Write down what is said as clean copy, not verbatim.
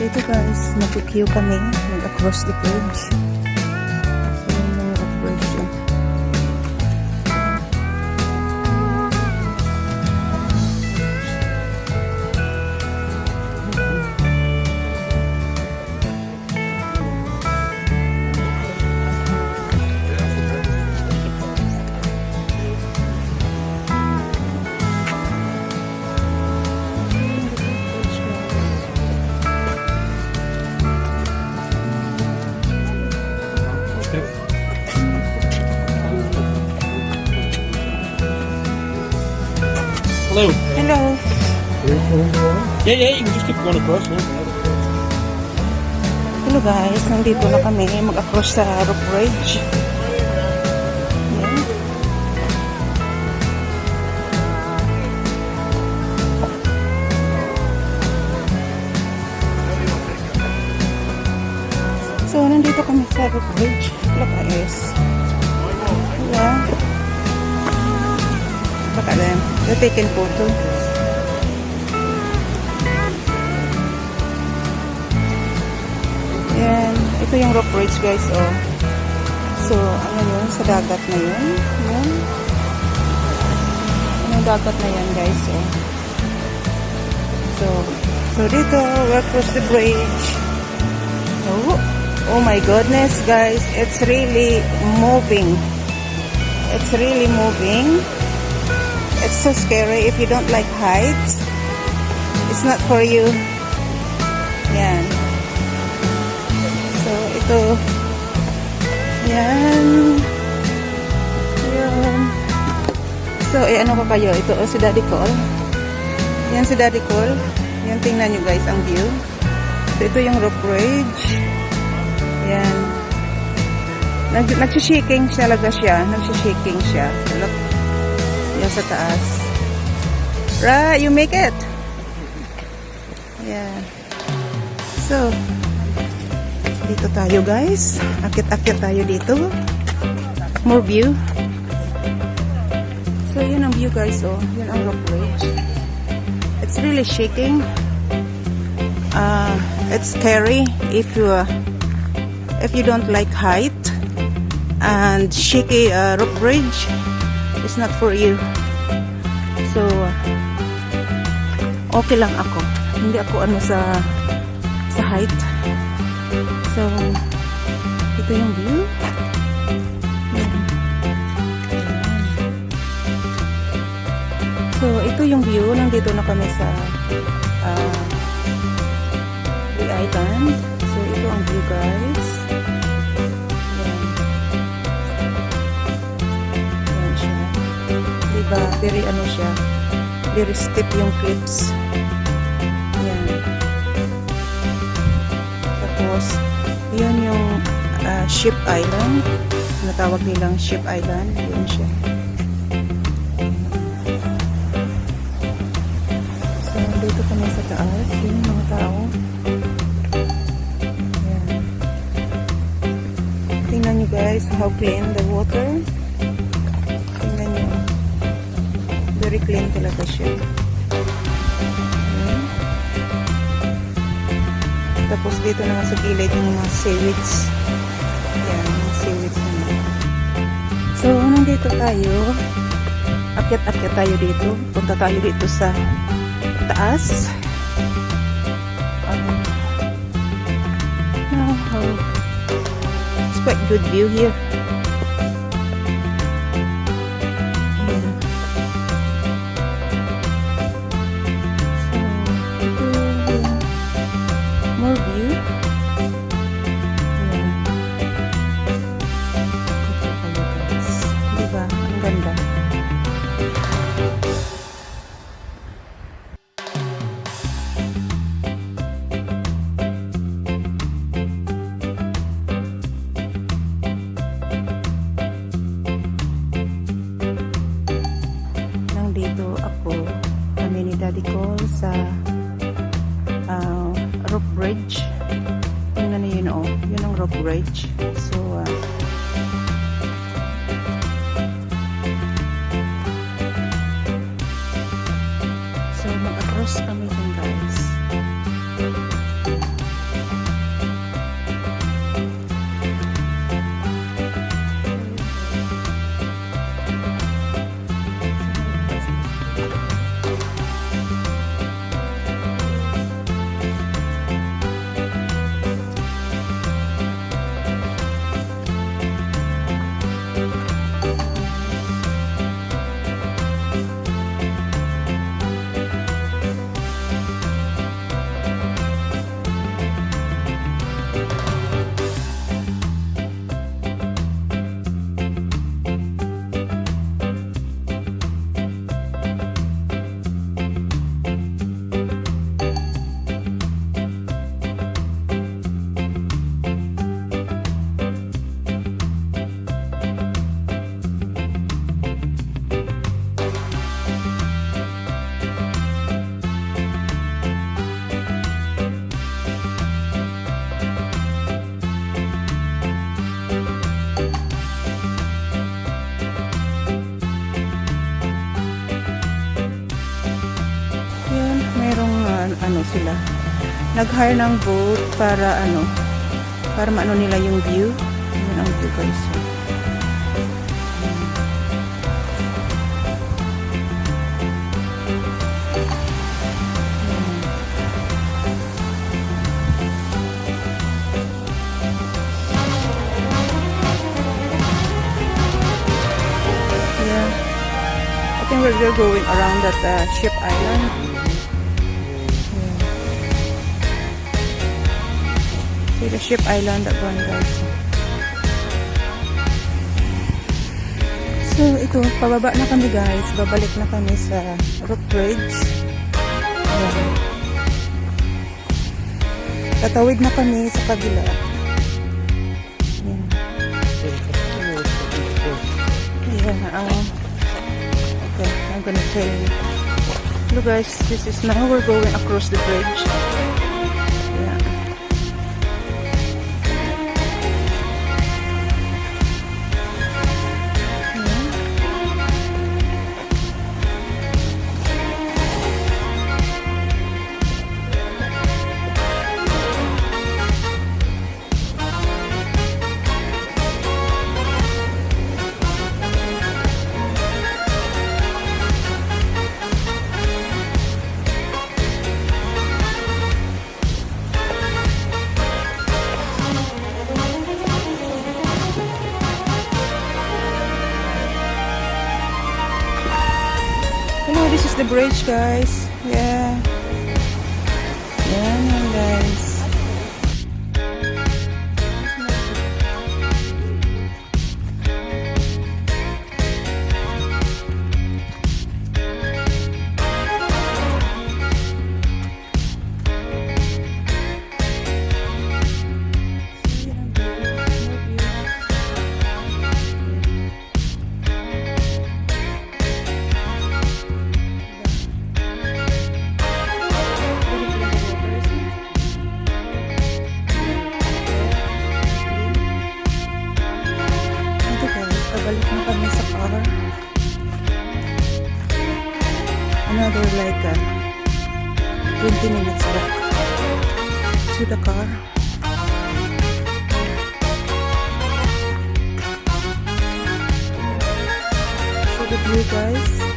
dito guys, nag-queue kami, nag-across the bridge. So, yun yung bridge yun. Hello. Hello. Yeah, you can just keep going across. Yeah. Hello guys, nandito na kami mag-across sa rope bridge. Yan. So, nandito kami sa rope bridge. Hello guys. Hello. Baka lang. They're taking photo. Yan. Ito yung rope bridge guys, oh. So, ano yun? Sa dagat na yun. Yan. Yung dagat na yan guys, oh. So dito, we're across the bridge. Oh my goodness guys. It's really moving. It's really moving. It's so scary if you don't like heights. It's not for you. Yan. So, ito. Yan. Yan. So, ano ko kayo? Ito, si Daddy Cole. Yan si Daddy Cole. Yan, tingnan nyo guys ang view. So, ito yung rope bridge. Yan. Nagsishaking talaga siya. Nagsishaking siya. Look. Yan sa taas. Right, you make it. Yeah. So, dito tayo guys. Akit-akit tayo dito. More view. So, yun ang view guys. Oh, yun ang rope bridge. It's really shaking. It's scary if you don't like height. And shaky rope bridge. It's not for you. So, okay lang ako. Hindi ako ano sa height. So, ito yung view. So, ito yung view. Nandito na kami sa the island. So, ito ang view guys. Very ano siya, very steep yung cliffs. Yan. Tapos, yun yung Ship Island. Natawag nilang Ship Island. Yun siya. So, dito kami sa taas. Yun yung mga tao. Yan. Tingnan nyo guys how clean the water. Very clean talaga siya. Tapos dito naman sa gilid yung mga seaweeds. Yan, mga seaweeds naman. So, nandito tayo. Akyat-akyat tayo dito. Punta tayo dito sa taas. It's quite good view here. More view. Diba? Ang ganda. Nandito ako, kami ni Daddy Cole sa rope bridge. Tingnan niyo yun, oh. Yun ang rope bridge. So, mag-across kami dun, guys. ano sila, nag-hire ng boat para ano, para maano nila yung view. Yun ang view guys. Yeah. I think we're going around that ship island. See the ship island, that one guys. So ito, pababa na kami guys. Babalik na kami sa rock bridge. Ayan. Tatawid na kami sa kabila. Ayan. Yeah, okay, I'm gonna tell you. Look guys, this is now we're going across the bridge. Yeah. Hello, this is the bridge guys. Yeah. Yan yan guys. Balik na kami sa car. Another like 20 minutes back to the car. So the view guys.